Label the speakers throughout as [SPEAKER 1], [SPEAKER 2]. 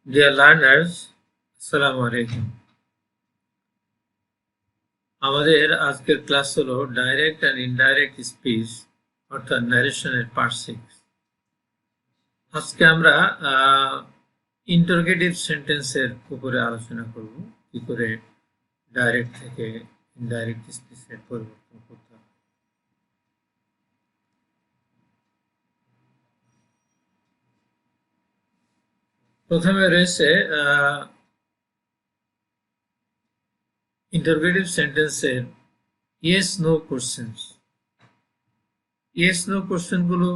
[SPEAKER 1] Dear learners, আসসালামু আলাইকুম। আমাদের আজকের ক্লাস হলো ডাইরেক্ট অ্যান্ড ইনডাইরেক্ট স্পিচ অর্থাৎ ন্যারেশনের পার্ট 6। আজকে আমরা ইন্টারোগেটিভ সেন্টেন্সের উপরে আলোচনা করব, কি করে ডাইরেক্ট থেকে ইনডাইরেক্ট স্পিচের পরিবর্তন করতে হবে। প্রথমে রয়েছে ইন্টারোগেটিভ সেন্টেন্সের yes no questions. Yes no কোশ্চেনগুলো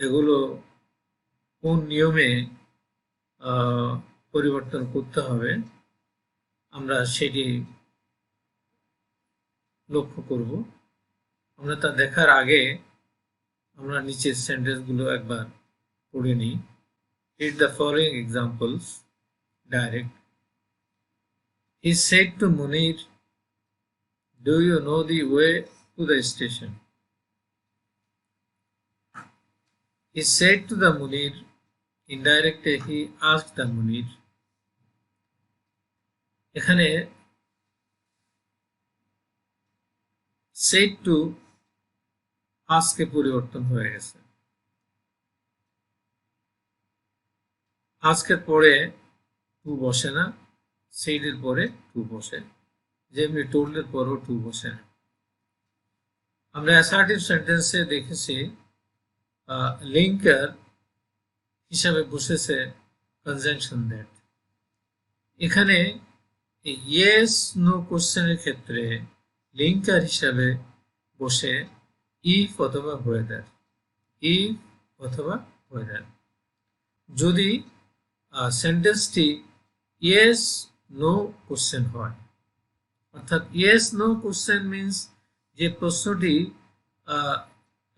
[SPEAKER 1] এগুলো কোন নিয়মে পরিবর্তন করতে হবে আমরা সেটি লক্ষ্য করব। আমরা তা দেখার আগে আমরা নিচের সেন্টেন্সগুলো একবার পড়ে নিই। Read the following examples direct. He said to Munir, "Do you know the way to the station?" He said to the Munir. Indirectly he asked the Munir. এখানে said to ask এ পরিবর্তন হয়ে গেছে। আজকের পরে টু বসে না, said এর পরে টু বসে, যেমনি told এর পরেও টু বসে না। আমরা অ্যাসার্টিভ সেন্টেন্সে দেখেছি লিঙ্কার হিসাবে বসেছে কনজাংশন দ্যাট। এখানে ইয়েস নো কোশ্চেনের ক্ষেত্রে লিঙ্কার হিসাবে বসে ইফ অথবা ওয়েদার, ইফ অথবা ওয়েদার। যদি সেন্টেন্সটি ইয়েস নো কোশ্চেন হয়, অর্থাৎ ইয়েস নো কোশ্চেন মিন্স যে প্রশ্নটি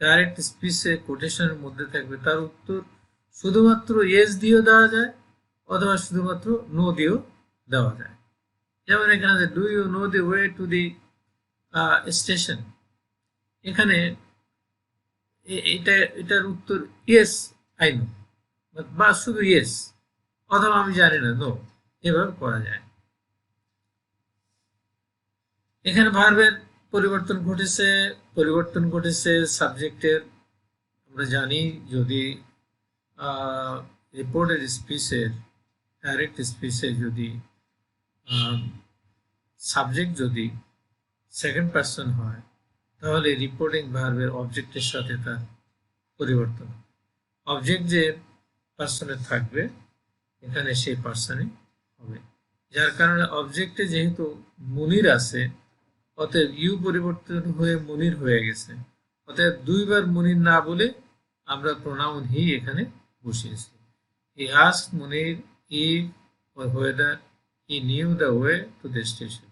[SPEAKER 1] ডাইরেক্ট স্পিচে কোটেশনের মধ্যে থাকবে তার উত্তর শুধুমাত্র ইয়েস দিয়েও দেওয়া যায় অথবা শুধুমাত্র নো দিয়েও দেওয়া যায়। যেমন এখানে do you know the way to the station, এখানে এটার উত্তর ইয়েস আই নো, বা শুধু ইয়েস অথবা আমি জানি না, নো, এভাবে করা যায়। এখানে ভার্বের পরিবর্তন ঘটেছে সাবজেক্টের। আমরা জানি যদি রিপোর্টেড স্পিচের ডাইরেক্ট স্পিচে যদি সাবজেক্ট যদি সেকেন্ড পার্সন হয় তাহলে রিপোর্টিং ভার্বের অবজেক্টের সাথে তার পরিবর্তন। অবজেক্ট যে পার্সনে থাকবে এখানে সেই পার্সনই হবে, যার কারণে অবজেক্টে যেহেতু মুনির আছে অতএব ইউ পরিবর্তন হয়ে মুনির হয়ে গেছে। অতএব দুইবার মুনির না বলে আমরা প্রোনাউন হি এখানে বসিয়েছি। He asked Munir if or whether he knew the way to the station.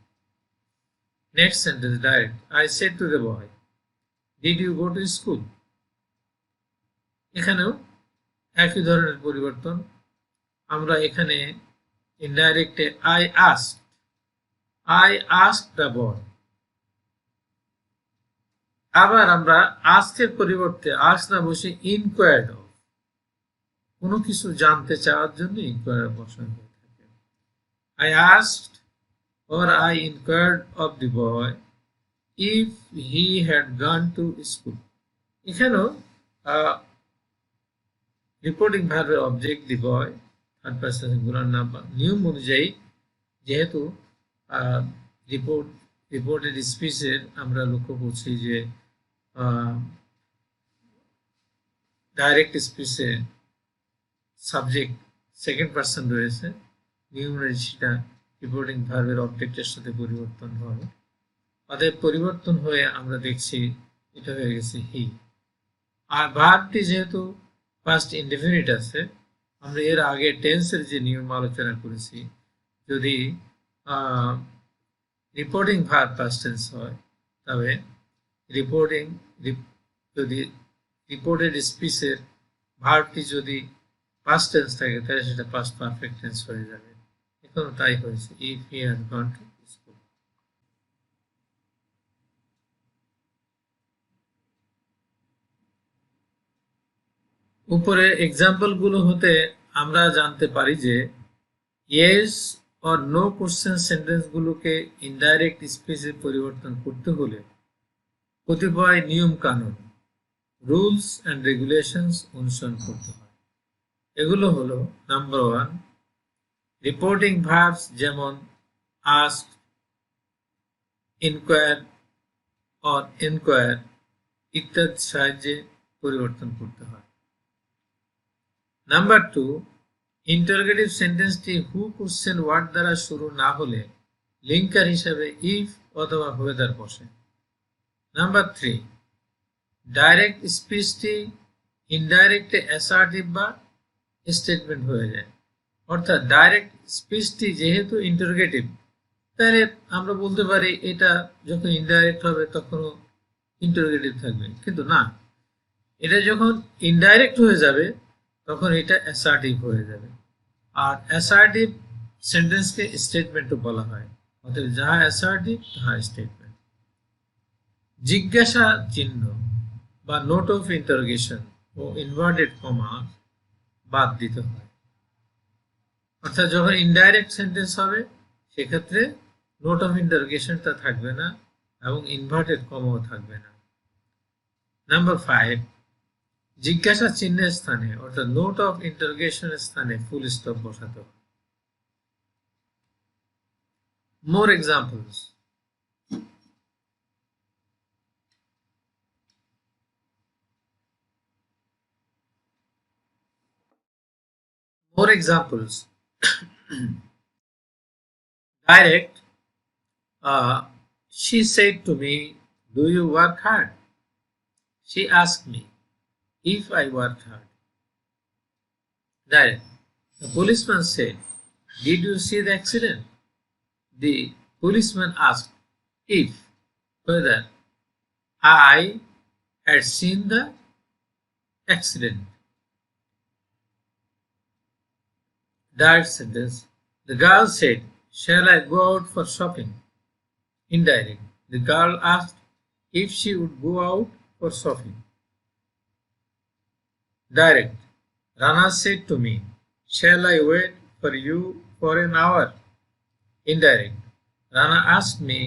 [SPEAKER 1] Next sentence direct. I said to the boy, "Did you go to school?" এখানেও একই ধরনের পরিবর্তন। আমরা এখানে ইনডাইরেক্টে I asked the boy। আবার আমরা আস্কের পরিবর্তে আস্ক না বসে ইনকোয়ার্ড অফ, কোনো কিছু জানতে চাওয়ার জন্য ইনকোয়ার বসানো হয়ে থাকে। I asked or I inquired of the boy if he had gone to school। এখানেও রিপোর্টিং ভার্বের object the boy, third person singular number. নিয়ম অনুযায়ী যেহেতু রিপোর্টেড স্পিচের আমরা লক্ষ্য করছি যে ডাইরেক্ট স্পিচে সাবজেক্ট সেকেন্ড পার্সন রয়েছে, নিয়ম অনুযায়ী সেটা রিপোর্টিং ভার্বের অবজেক্টের সাথে পরিবর্তন হবে। অতএব পরিবর্তন হয়ে আমরা দেখছি এটা হয়ে গেছে হি। আর ভার্বটি যেহেতু ফার্স্ট ইনডেফিনিট আছে, আমরা এর আগে টেন্সের যে নিয়ম আলোচনা করেছি, যদি রিপোর্টিং ভার্ব পাস্ট টেন্স হয় তবে যদি রিপোর্টেড স্পিচের ভার্বটি যদি পাস্ট টেন্স থাকে তাহলে সেটা পাস্ট পারফেক্ট টেন্স হয়ে যাবে। এখনো তাই হয়েছে, if he had gone to school. উপরে এক্সাম্পল গুলো হতে আমরা জানতে পারি যে ইয়েস অর নো কোশ্চেন সেন্টেন্সগুলোকে ইনডাইরেক্ট স্পিচে পরিবর্তন করতে হলে কতিপয় নিয়ম কানুন রুলস অ্যান্ড রেগুলেশনস অনুসরণ করতে হয়। এগুলো হলো নাম্বার 1 রিপোর্টিং ভার্বস যেমন আস্ক, ইনকোয়ার অর এনকোয়ার ইত্যাদির সাহায্যে পরিবর্তন করতে হয়। নাম্বার 2 ইন্টারোগেটিভ সেন্টেন্সটি হু কোশ্চেন ওয়ার্ড দ্বারা শুরু না হলে লিঙ্কার হিসেবে ইফ অথবা হোয়েদার বসে। নাম্বার 3 ডাইরেক্ট স্পিচটি ইনডাইরেক্টে অ্যাসার্টিভ বা স্টেটমেন্ট হয়ে যায়। অর্থাৎ ডাইরেক্ট স্পিচটি যেহেতু ইন্টারোগেটিভ তাহলে আমরা বলতে পারি এটা যখন ইনডাইরেক্ট হবে তখনও ইন্টারোগেটিভ থাকবে, কিন্তু না, এটা যখন ইনডাইরেক্ট হয়ে যাবে তখন এটা অ্যাসার্টিভ হয়ে যাবে। আর অ্যাসার্টিভ সেন্টেন্সকে স্টেটমেন্টও বলা হয়। অতএব যাহা অ্যাসার্টিভ তাহা স্টেটমেন্ট। জিজ্ঞাসা চিহ্ন বা নোট অফ ইন্টারোগেশন ও ইনভার্টেড কমা বাদ দিতে হয়। অর্থাৎ যখন ইনডাইরেক্ট সেন্টেন্স হবে সেক্ষেত্রে নোট অফ ইন্টারোগেশনটা থাকবে না এবং ইনভার্টেড কমাও থাকবে না। নাম্বার 5 জিজ্ঞাসা চিহ্নের স্থানে অর্থাৎ নোট অফ ইন্টারোগেশনের স্থানে ফুল স্টপ বসাতে হবে। More examples. More examples. Direct. She said to me, "Do you work hard?" She asked me if I worked hard. Direct. The policeman said, "Did you see the accident?" The policeman asked if whether I had seen the accident. Direct sentence. The girl said, "Shall I go out for shopping?" Indirect. The girl asked if she would go out for shopping. Direct. Rana said to me, "Shall I wait for you for an hour?" Indirect. Rana asked me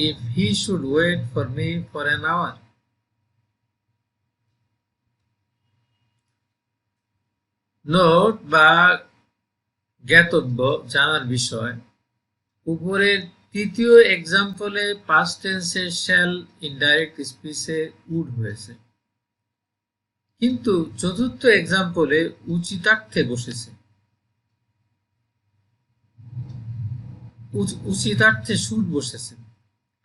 [SPEAKER 1] if he should wait for me for an hour. Note বা জ্ঞাতব্য জানার বিষয়। উপরের তৃতীয় এক্সাম্পলে past টেন্সে shall indirect স্পিচে would হয়েছে, কিন্তু চতুর্থ এক্সাম্পলে উচিতার্থে বসেছে। উচিতার্থে শুড বসেছে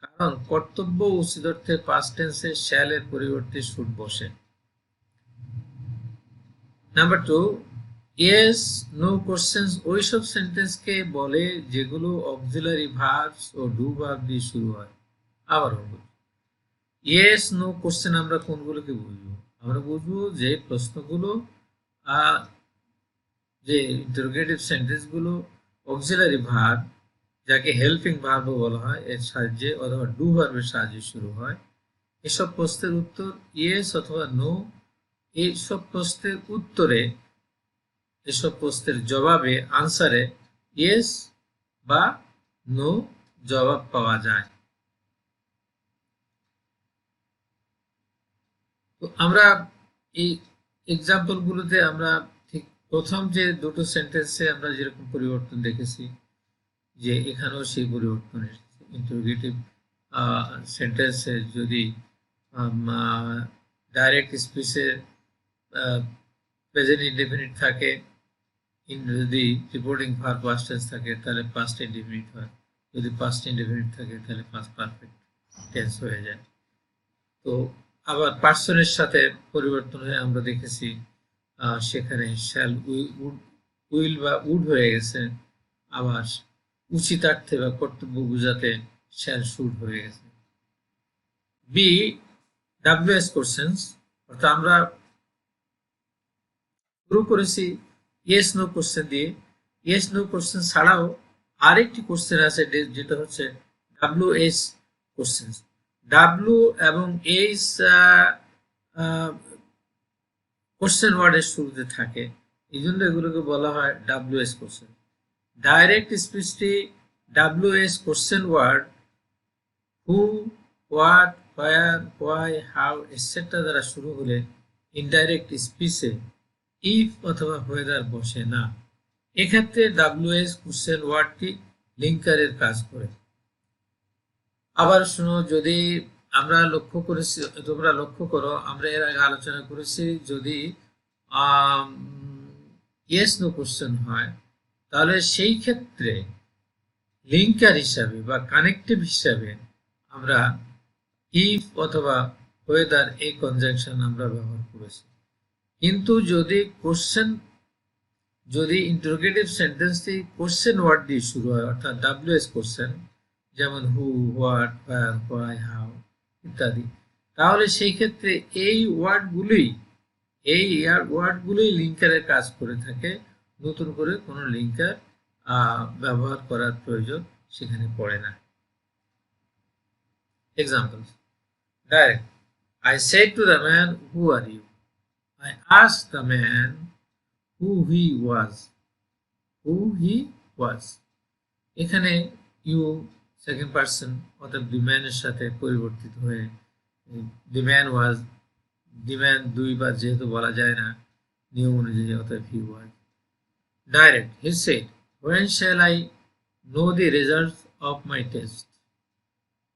[SPEAKER 1] কারণ কর্তব্য উচিতার্থে পাস্ট টেন্সে শ্যালের পরিবর্তে শুড বসে। নাম্বার 2 ইয়েস নো কোশ্চেন্স ওইসব সেন্টেন্সকে বলে যেগুলো অক্সিলারি ভার্বস ও ডু ভার্ব দিয়ে শুরু হয়। আবার বলবো, ইয়েস নো কোশ্চেন আমরা কোনগুলোকে বুঝবো? আমরা বুঝবো যে প্রশ্নগুলো যে ইন্টারোগেটিভ সেন্টেন্সগুলো অক্সিলারি ভার্ব যাকে হেল্পিং ভার্বও বলা হয় এর সাহায্যে অথবা ডু ভার্বের সাহায্যে শুরু হয়। এসব প্রশ্নের উত্তর ইয়েস অথবা নো। এইসব প্রশ্নের উত্তরে এসব প্রশ্নের জবাবে আনসারে ইয়েস বা নো জবাব পাওয়া যায়। তো আমরা এই এক্সাম্পল গুলোতে আমরা ঠিক প্রথম যে দুটো সেন্টেন্সে আমরা যেরকম পরিবর্তন দেখেছি যে এখানেও সেই পরিবর্তন এসেছে। ইন্টারোগেটিভ সেন্টেন্সে যদি ডাইরেক্ট স্পিচে প্রেজেন্ট ইনডেফিনিট থাকে, যদি রিপোর্টিং ভার্ব পাস্ট টেন্স থাকে তাহলে পাস্ট ইনডেফিনিট হয়, যদি পাস্ট ইনডেফিনিট থাকে তাহলে পাস্ট পারফেক্ট টেন্স হয়ে যায়। তো আবার পার্সনের সাথে পরিবর্তন হয়ে আমরা দেখেছি সেখানে শ্যাল উইল বা উড হয়ে গেছে, আবার উচিতার্থে বা কর্তব্য বুঝাতে শ্যাল শুড হয়ে গেছে। বি ডাব্লিউএস কোশ্চেন্স, অর্থাৎ আমরা শুরু করেছি ইয়েস নো কোশ্চেন দিয়ে। ইয়েস নো কোশ্চেন ছাড়াও আরেকটি কোশ্চেন আছে যেটা হচ্ছে ডাব্লিউএস কোশ্চেন। ডাব্লিউ এবং এইচ কোশ্চেন ওয়ার্ডের শুরুতে থাকে। এই জন্য এগুলোকে বলা হয় ডাব্লিউএস কোশ্চেন। ডাইরেক্ট স্পিচটি WH question word who, what, where, why, how etcetera দ্বারা শুরু হলে ইনডাইরেক্ট স্পিচে ইফ অথবা হোয়েদার বসে না। এক্ষেত্রে ডাব্লিউএস কোশ্চেন ওয়ার্ডটি লিঙ্কারের কাজ করে। আবার শুনো, যদি আমরা লক্ষ্য করেছি, তোমরা লক্ষ্য করো, আমরা এর আগে আলোচনা করেছি যদি ইয়েস নো কোশ্চেন হয় তাহলে সেই ক্ষেত্রে লিঙ্কার হিসাবে বা কানেক্টিভ হিসাবে আমরা ইফ অথবা ওয়েদার এই কনজাংশন আমরা ব্যবহার করেছি। কিন্তু যদি ইন্টারোগেটিভ সেন্টেন্সটি কোশ্চেন ওয়ার্ড দিয়ে শুরু হয় অর্থাৎ ডাব্লিউএস কোশ্চেন, যেমন হু, হোয়াট, হোয়ার, হোয়াই, হাউ ইত্যাদি, তাহলে সেই ক্ষেত্রে এই ওয়ার্ডগুলোই লিঙ্কারের কাজ করে থাকে। নতুন করে কোনো লিঙ্কার ব্যবহার করার প্রয়োজন সেখানে পড়ে না। Examples. Direct. I said to the man, who are you? I asked the man who he was. এখানে ইউ সেকেন্ড পারসন অর্থাৎ the man এর সাথে পরিবর্তিত হয়ে the man was, the man দুইবার যেহেতু বলা যায় না নিয়ম অনুযায়ী, অর্থাৎ he was. Direct. He said, when shall I know the results of my test?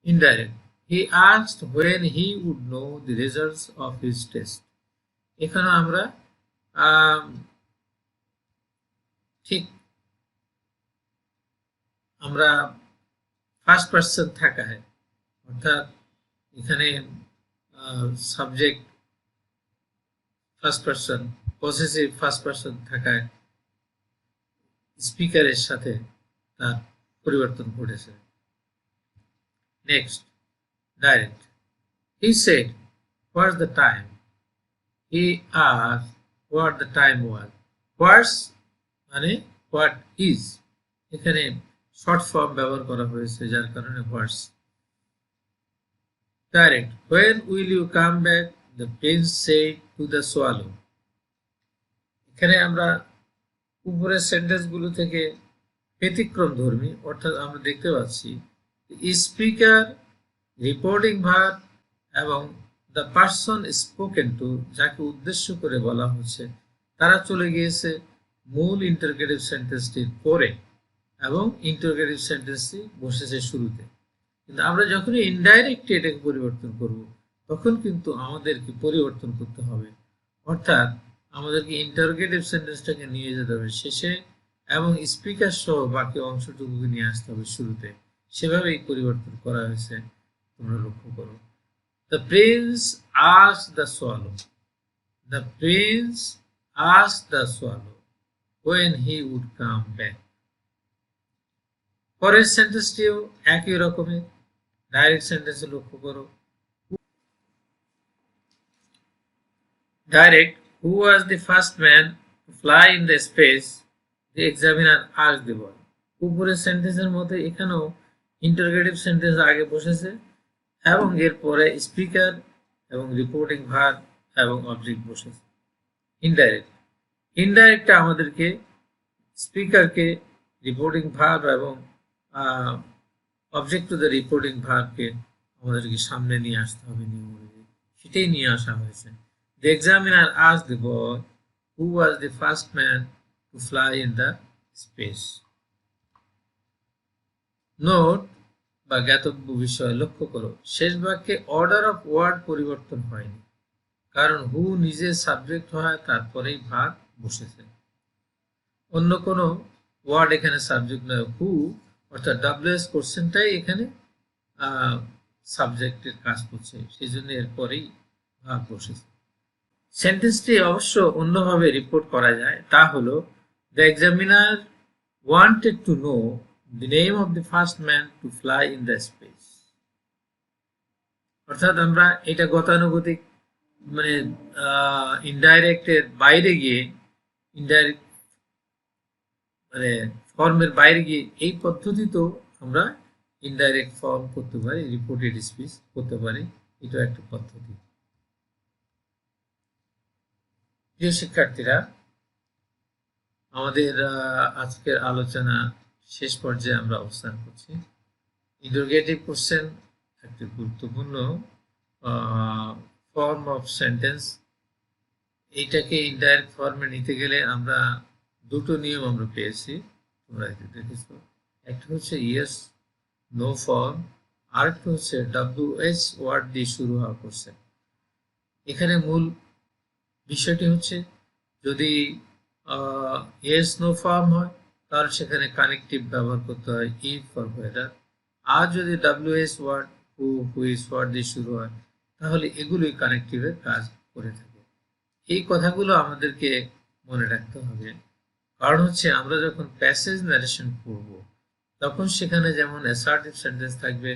[SPEAKER 1] Indirect. He asked when he would know the results of his test. এখানে আমরা ঠিক আমরা ফার্স্ট পারসন থাকায়, অর্থাৎ এখানে subject first person, possessive first person থাকায় স্পিকারের সাথে তার পরিবর্তন ঘটেছে। Next, direct. He said, what's the time? He asked what the time was. What's মানে what is, এখানে শর্ট ফর্ম ব্যবহার করা হয়েছে যার কারণে what's. Direct. When will you come back? The prince said to the swallow. এখানে আমরা উপরের সেন্টেন্সগুলো থেকে ব্যতিক্রম ধর্মী, অর্থাৎ আমরা দেখতে পাচ্ছি স্পিকার, রিপোর্টিং ভার্ব এবং দ্য পারসন স্পোকেন টু, যাকে উদ্দেশ্য করে বলা হচ্ছে, তারা চলে গিয়েছে মূল ইন্টারোগেটিভ সেন্টেন্সটির পরে এবং ইন্টারোগেটিভ সেন্টেন্সটি বসেছে শুরুতে। কিন্তু আমরা যখনই ইনডাইরেক্টলি এটাকে পরিবর্তন করব তখন কিন্তু আমাদেরকে পরিবর্তন করতে হবে, অর্থাৎ আমাদেরকে ইন্টারোগেটিভ সেন্টেন্সটাকে নিয়ে যেতে হবে শেষে এবং স্পিকার সহ বাকি অংশটুকুকে নিয়ে আসতে হবে শুরুতে। সেভাবেই পরিবর্তন করা হয়েছে, তোমরা লক্ষ্য করো। The prince asked the swallow. The prince asked the swallow when he would come back. পরের সেন্টেন্সটিও একই রকমের, ডাইরেক্ট সেন্টেন্সে লক্ষ্য করো। Direct. Who was the first man to fly in the space? The examiner asked the boy. উপরের সেন্টেন্সের মতো এখানেও ইন্টারোগেটিভ সেন্টেন্স আগে বসেছে এবং এরপরে স্পিকার এবং রিপোর্টিং ভার্ব এবং অবজেক্ট বসেছে। ইনডাইরেক্ট. ইনডাইরেক্টটা আমাদেরকে স্পিকারকে, রিপোর্টিং ভার্ব এবং অবজেক্ট টু দ্য রিপোর্টিং ভার্বকে আমাদেরকে সামনে নিয়ে আসতে হবে নিয়ম অনুযায়ী, সেটাই নিয়ে আসা হয়েছে। The examiner asked the boy who was the first man to fly in the space. Note বা জ্ঞাতব্য বিষয় লক্ষ্য করো, শেষ বাক্যে অর্ডার অফ ওয়ার্ড পরিবর্তন হয়নি, কারণ হু নিজে সাবজেক্ট হয়, তারপরেই ভার্ব বসেছে। অন্য কোনো ওয়ার্ড এখানে সাবজেক্ট নয়, হু অর্থাৎ ডাব্লিউএস কোশ্চেনটাই এখানে সাবজেক্টের কাজ করছে, সেই জন্য এরপরেই ভার্ব বসেছে। সেন্টেন্সটি অবশ্য অন্যভাবে রিপোর্ট করা যায়, তা হলো the examiner wanted to know the name of the first man to fly in the space. অর্থাৎ আমরা এটা গতানুগতিক মানে ইনডাইরেক্টের বাইরে গিয়ে, ইনডাইরেক্ট মানে ফর্মের বাইরে গিয়ে এই পদ্ধতিতেও আমরা ইনডাইরেক্ট ফর্ম করতে পারি, রিপোর্টেড স্পিচ করতে পারি, এটা একটা পদ্ধতি। প্রিয় শিক্ষার্থীরা, আমাদের আজকের আলোচনা শেষ পর্যায়ে আমরা অবস্থান করছি। ইন্টারোগেটিভ কোশ্চেন একটি গুরুত্বপূর্ণ ফর্ম অফ সেন্টেন্স। এইটাকে ইনডাইরেক্ট ফর্মে নিতে গেলে আমরা দুটো নিয়ম আমরা পেয়েছি, তোমরা দেখেছো। একটা হচ্ছে ইয়েস নো ফর্ম, আরেকটা হচ্ছে WH ওয়ার্ড দিয়ে শুরু হওয়া কোশ্চেন। এখানে মূল বিষয়টি হচ্ছে যদি ইয়েস নো ফর্ম হয় তাহলে সেখানে কানেকটিভ ব্যবহার করতে হয় ইফ ফর হোয়েদার। আর যদি WH ওয়ার্ড হুইচ ওয়ার্ড দিয়ে শুরু হয় তাহলে এগুলোই কানেকটিভের কাজ করে থাকে। এই কথাগুলো আমাদেরকে মনে রাখতে হবে, কারণ হচ্ছে আমরা যখন প্যাসেজ ন্যারেশন করব তখন সেখানে যেমন অ্যাসার্টিভ সেন্টেন্স থাকবে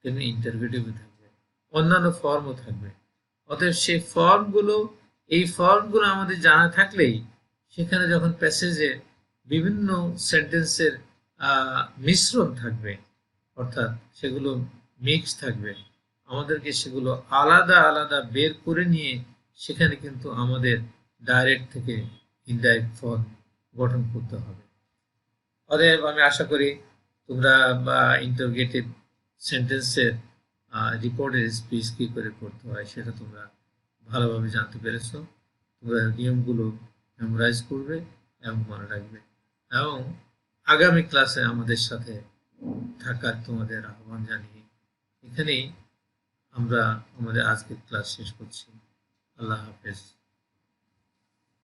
[SPEAKER 1] তেমনি ইন্টারোগেটিভ থাকবে, অন্যান্য ফর্মও থাকবে। অতএব সেই ফর্মগুলো আমাদের জানা থাকলেই সেখানে যখন প্যাসেজে বিভিন্ন সেন্টেন্সের মিশ্রণ থাকবে, অর্থাৎ সেগুলো মিক্স থাকবে, আমাদেরকে সেগুলো আলাদা আলাদা বের করে নিয়ে সেখানে কিন্তু আমাদের ডাইরেক্ট থেকে ইনডাইরেক্ট ফর্ম গঠন করতে হবে। অতএব আমি আশা করি তোমরা ইন্টারোগেটিভ সেন্টেন্সের রিপোর্টের স্পিচ কি করে করতে হয় সেটা তোমরা ভালোভাবে জানতে পেরেছো। তোমরা নিয়মগুলো মেমোরাইজ করবে এবং মনে রাখবে, এবং আগামী ক্লাসে আমাদের সাথে থাকার তোমাদের আহ্বান জানিয়ে এখানেই আমরা আমাদের আজকের ক্লাস শেষ করছি। আল্লাহ হাফেজ।